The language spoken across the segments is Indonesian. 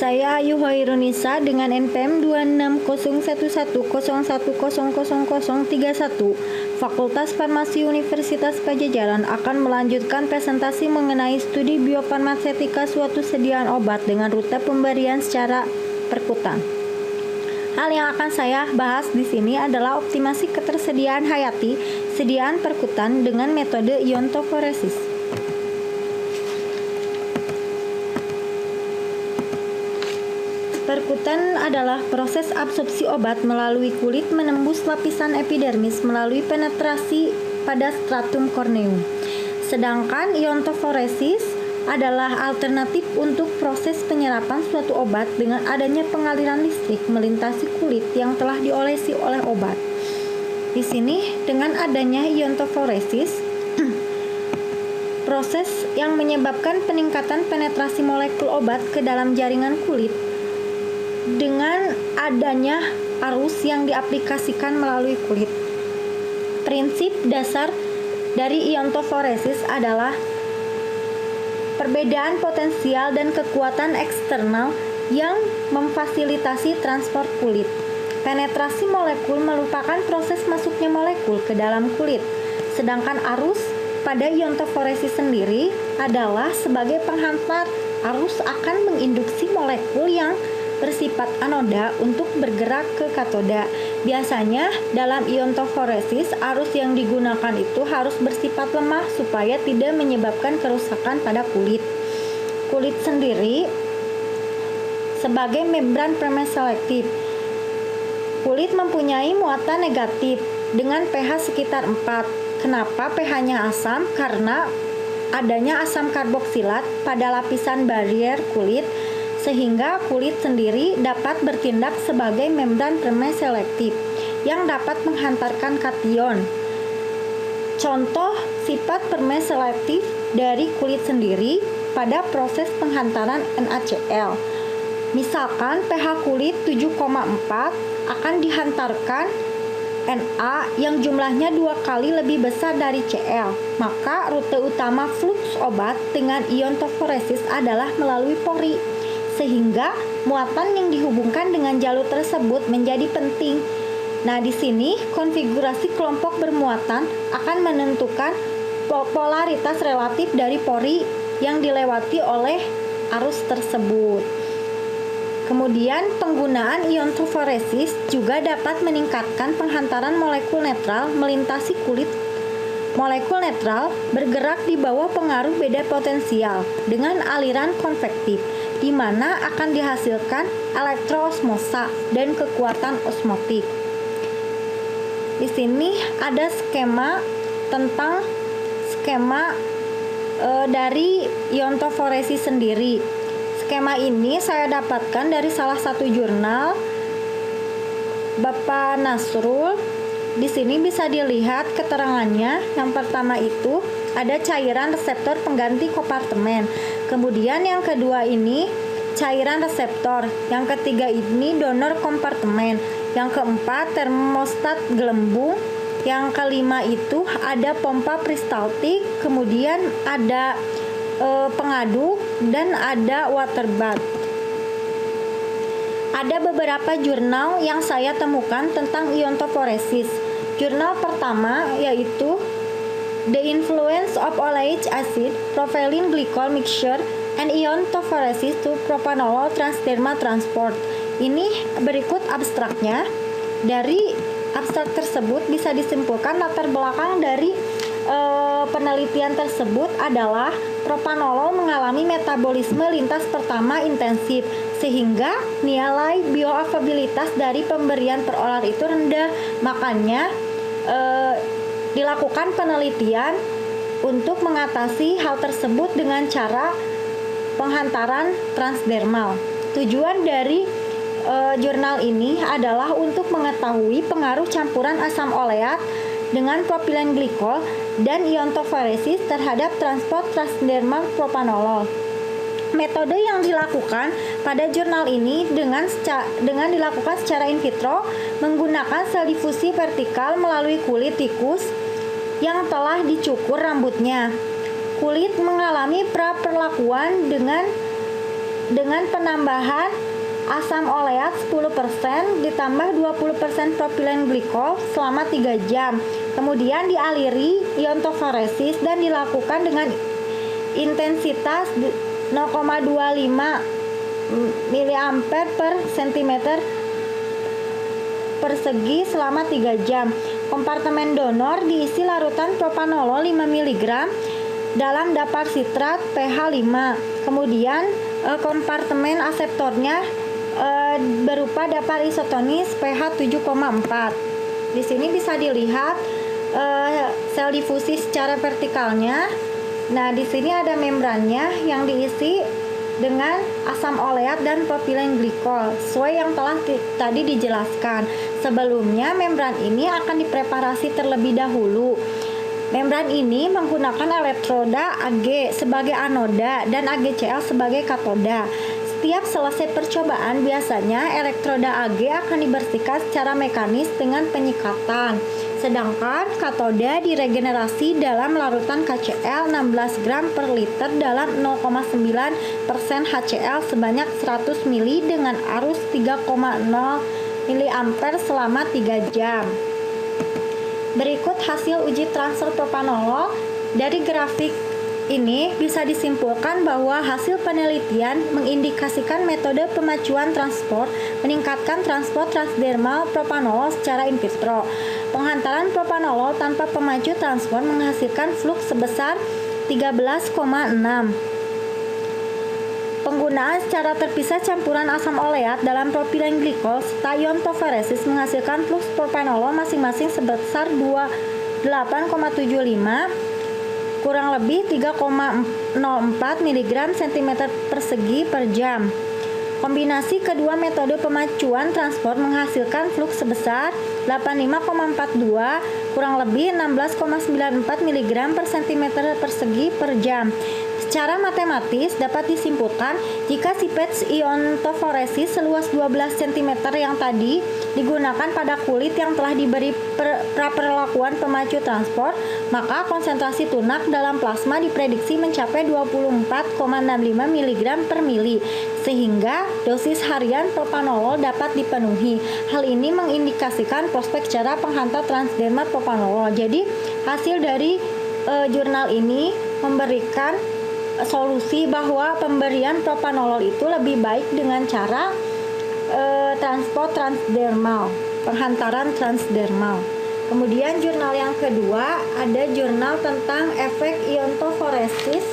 Saya Ayu Hoirunisa dengan NPM 260110100031 Fakultas Farmasi Universitas Padjadjaran akan melanjutkan presentasi mengenai studi biofarmasetika suatu sediaan obat dengan rute pemberian secara perkutan. Hal yang akan saya bahas di sini adalah optimasi ketersediaan hayati sediaan perkutan dengan metode iontoforesis. Perkutan adalah proses absorpsi obat melalui kulit menembus lapisan epidermis melalui penetrasi pada stratum corneum. Sedangkan iontoforesis adalah alternatif untuk proses penyerapan suatu obat dengan adanya pengaliran listrik melintasi kulit yang telah diolesi oleh obat. Di sini dengan adanya iontoforesis proses yang menyebabkan peningkatan penetrasi molekul obat ke dalam jaringan kulit dengan adanya arus yang diaplikasikan melalui kulit. Prinsip dasar dari iontoforesis adalah perbedaan potensial dan kekuatan eksternal yang memfasilitasi transport kulit. Penetrasi molekul merupakan proses masuknya molekul ke dalam kulit, sedangkan arus pada iontoforesis sendiri adalah sebagai penghantar. Arus akan menginduksi molekul yang bersifat anoda untuk bergerak ke katoda. Biasanya dalam iontoforesis arus yang digunakan itu harus bersifat lemah supaya tidak menyebabkan kerusakan pada kulit. Kulit sendiri sebagai membran permeselektif. Kulit mempunyai muatan negatif dengan pH sekitar 4. Kenapa pH-nya asam? Karena adanya asam karboksilat pada lapisan barier kulit, sehingga kulit sendiri dapat bertindak sebagai membran permeselektif yang dapat menghantarkan kation. Contoh sifat permeselektif dari kulit sendiri pada proses penghantaran NaCl. Misalkan pH kulit 7,4 akan dihantarkan Na yang jumlahnya 2 kali lebih besar dari Cl. Maka rute utama fluks obat dengan iontoforesis adalah melalui pori, sehingga muatan yang dihubungkan dengan jalur tersebut menjadi penting. Nah, di sini konfigurasi kelompok bermuatan akan menentukan polaritas relatif dari pori yang dilewati oleh arus tersebut. Kemudian, penggunaan iontoforesis juga dapat meningkatkan penghantaran molekul netral melintasi kulit. Molekul netral bergerak di bawah pengaruh beda potensial dengan aliran konvektif, di mana akan dihasilkan elektroosmosa dan kekuatan osmotik. Di sini ada skema tentang dari iontoforesis sendiri. Skema ini saya dapatkan dari salah satu jurnal Bapak Nasrul. Di sini bisa dilihat keterangannya. Yang pertama itu ada cairan reseptor pengganti kompartemen. Kemudian yang kedua ini cairan reseptor. Yang ketiga ini donor kompartemen. Yang keempat termostat gelembung. Yang kelima itu ada pompa peristaltik. Kemudian ada pengaduk dan ada water bath. Ada beberapa jurnal yang saya temukan tentang iontoforesis. Jurnal pertama yaitu The Influence of Oleic Acid, Propylene Glycol Mixture, and Iontoforesis to Propanolol Transdermal Transport. Ini berikut abstraknya. Dari abstrak tersebut bisa disimpulkan latar belakang dari penelitian tersebut adalah propanolol mengalami metabolisme lintas pertama intensif, sehingga nilai bioavailabilitas dari pemberian per oral itu rendah. Makanya dilakukan penelitian untuk mengatasi hal tersebut dengan cara penghantaran transdermal. Tujuan dari jurnal ini adalah untuk mengetahui pengaruh campuran asam oleat dengan propilen glikol dan iontoforesis terhadap transport transdermal propanolol. Metode yang dilakukan pada jurnal ini dengan dilakukan secara in vitro menggunakan sel difusi vertikal melalui kulit tikus yang telah dicukur rambutnya. Kulit mengalami praperlakuan dengan dengan penambahan asam oleat 10% ditambah 20% propilen glikol selama 3 jam. Kemudian dialiri iontoforesis dan dilakukan dengan intensitas 0,25 mA per cm persegi selama 3 jam. Kompartemen donor diisi larutan propanolol 5 mg dalam dapar sitrat pH 5. Kemudian kompartemen aseptornya berupa dapar isotonis pH 7,4. Di sini bisa dilihat sel difusi secara vertikalnya. Nah, di sini ada membrannya yang diisi dengan asam oleat dan propilen glikol sesuai yang telah tadi dijelaskan. Sebelumnya membran ini akan dipreparasi terlebih dahulu. Membran ini menggunakan elektroda Ag sebagai anoda dan AgCl sebagai katoda. Setiap selesai percobaan, biasanya elektroda Ag akan dibersihkan secara mekanis dengan penyikatan. Sedangkan katoda diregenerasi dalam larutan KCl 16 gram per liter dalam 0,9% HCl sebanyak 100 ml dengan arus 3,0 mA selama 3 jam. Berikut hasil uji transfer propanolol. Dari grafik ini bisa disimpulkan bahwa hasil penelitian mengindikasikan metode pemacuan transport meningkatkan transport transdermal propanolol secara in vitro. Penghantaran propanolol tanpa pemacu transport menghasilkan fluks sebesar 13,6. Penggunaan secara terpisah campuran asam oleat dalam propilen glikol serta iontoforesis menghasilkan fluks propanolol masing-masing sebesar 28,75 kurang lebih 3,04 mg cm persegi per jam. Kombinasi kedua metode pemacuan transport menghasilkan fluks sebesar 85,42 kurang lebih 16,94 mg per cm persegi per jam. Secara matematis dapat disimpulkan jika sipet iontoforesis seluas 12 cm yang tadi digunakan pada kulit yang telah diberi praperlakuan pemacu transport, maka konsentrasi tunak dalam plasma diprediksi mencapai 24,65 mg per mili, sehingga dosis harian propanolol dapat dipenuhi. Hal ini mengindikasikan prospek cara penghantar transdermal propanolol. Jadi hasil dari jurnal ini memberikan solusi bahwa pemberian propanolol itu lebih baik dengan cara transport transdermal, penghantaran transdermal. Kemudian jurnal yang kedua ada jurnal tentang efek iontoforesis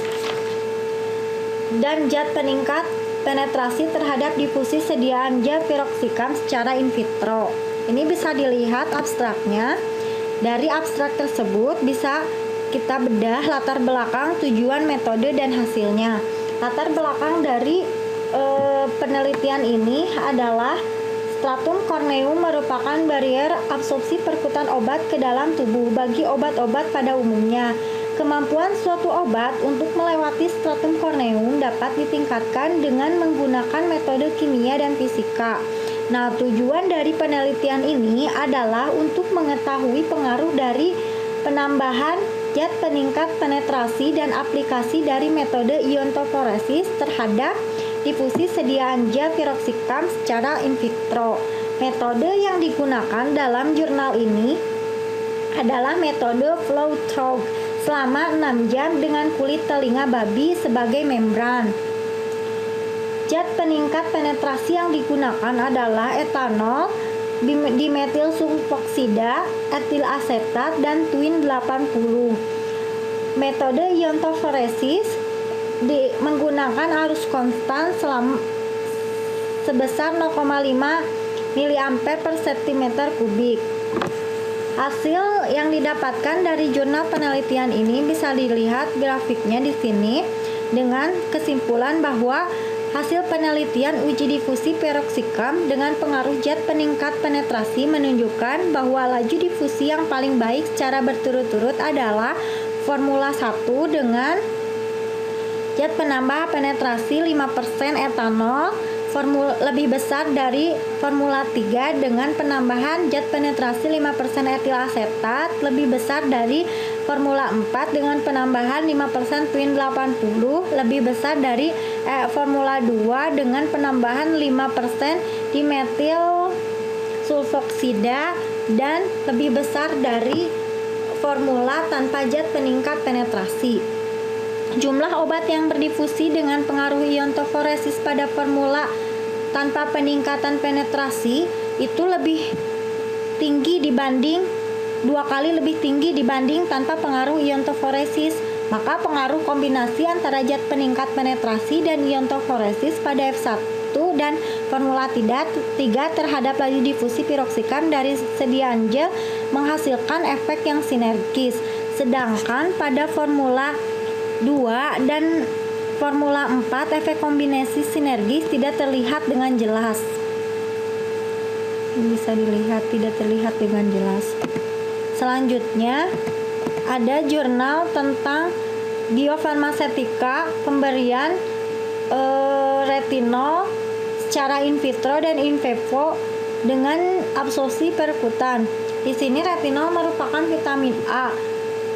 dan zat peningkat penetrasi terhadap difusi sediaan zat piroxicam secara in vitro. Ini bisa dilihat abstraknya. Dari abstrak tersebut bisa kita bedah latar belakang, tujuan, metode, dan hasilnya. Latar belakang dari penelitian ini adalah stratum corneum merupakan barier absorpsi perkutan obat ke dalam tubuh bagi obat-obat pada umumnya. Kemampuan suatu obat untuk melewati stratum corneum dapat ditingkatkan dengan menggunakan metode kimia dan fisika. Nah, tujuan dari penelitian ini adalah untuk mengetahui pengaruh dari penambahan zat peningkat penetrasi dan aplikasi dari metode iontoforesis terhadap difusi sediaan zat piroxicam secara in vitro. Metode yang digunakan dalam jurnal ini adalah metode flow through selama 6 jam dengan kulit telinga babi sebagai membran. Zat peningkat penetrasi yang digunakan adalah etanol, dimetil sulfoksida, etil asetat, dan twin 80. Metode iontoforesis menggunakan arus konstan sebesar 0,5 mA per cm kubik. Hasil yang didapatkan dari jurnal penelitian ini bisa dilihat grafiknya di sini dengan kesimpulan bahwa hasil penelitian uji difusi piroxicam dengan pengaruh zat peningkat penetrasi menunjukkan bahwa laju difusi yang paling baik secara berturut-turut adalah formula 1 dengan zat penambah penetrasi 5% etanol lebih besar dari formula 3 dengan penambahan zat penetrasi 5% etil asetat lebih besar dari formula 4 dengan penambahan 5% Win 80 lebih besar dari formula 2 dengan penambahan 5% dimetil sulfoksida dan lebih besar dari formula tanpa zat peningkat penetrasi. Jumlah obat yang berdifusi dengan pengaruh iontoforosis pada formula tanpa peningkatan penetrasi itu lebih tinggi dibanding 2 kali lebih tinggi dibanding tanpa pengaruh iontoforosis. Maka pengaruh kombinasi antara zat peningkat penetrasi dan iontoforosis pada F1 dan formula 3 terhadap laju difusi piroksikan dari sediaan gel menghasilkan efek yang sinergis. Sedangkan pada formula 2 dan formula 4 efek kombinasi sinergis tidak terlihat dengan jelas. Bisa dilihat tidak terlihat dengan jelas. Selanjutnya ada jurnal tentang biofarmasetika pemberian retinol secara in vitro dan in vivo dengan absorpsi perkutan. Di sini retinol merupakan vitamin A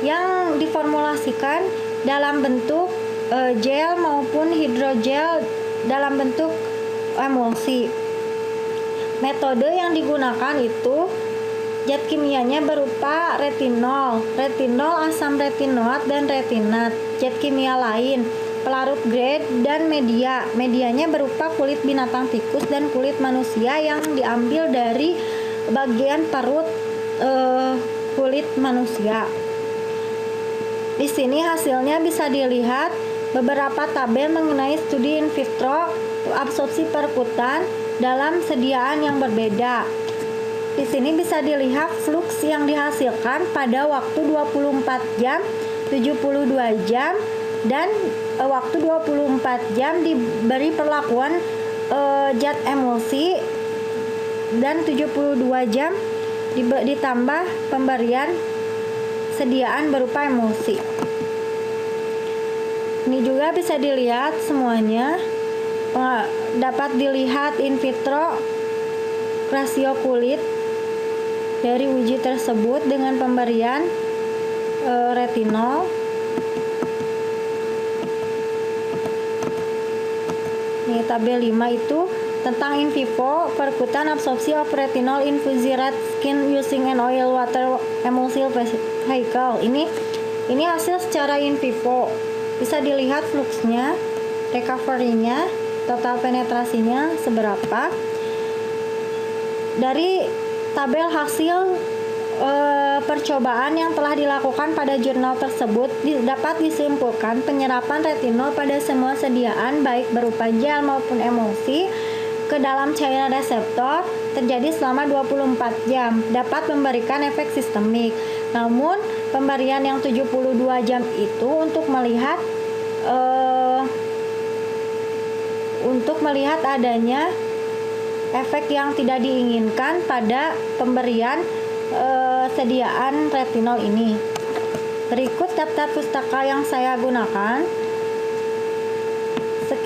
yang diformulasikan dalam bentuk gel maupun hidrogel dalam bentuk emulsi. Metode yang digunakan itu zat kimianya berupa retinol, asam retinoat dan retinat. Zat kimia lain pelarut grade dan media. Medianya berupa kulit binatang tikus dan kulit manusia yang diambil dari bagian perut kulit manusia. Di sini hasilnya bisa dilihat beberapa tabel mengenai studi in vitro absorpsi perkutan dalam sediaan yang berbeda. Di sini bisa dilihat fluks yang dihasilkan pada waktu 24 jam, 72 jam, dan waktu 24 jam diberi perlakuan zat emulsi dan 72 jam ditambah pemberian sediaan berupa emulsi. Ini juga bisa dilihat semuanya, dapat dilihat in vitro rasio kulit dari uji tersebut dengan pemberian retinol. Nih tabel 5 itu tentang in vivo perkutan absorpsi of retinol infusion rat skin using an oil water emulsion vehicle. Ini hasil secara in vivo. Bisa dilihat fluxnya, recovery-nya, total penetrasinya seberapa. Dari tabel hasil percobaan yang telah dilakukan pada jurnal tersebut dapat disimpulkan penyerapan retinol pada semua sediaan baik berupa gel maupun emulsi ke dalam cairan reseptor terjadi selama 24 jam, dapat memberikan efek sistemik. Namun pemberian yang 72 jam itu untuk melihat adanya efek yang tidak diinginkan pada pemberian sediaan retinol ini. Berikut daftar pustaka yang saya gunakan.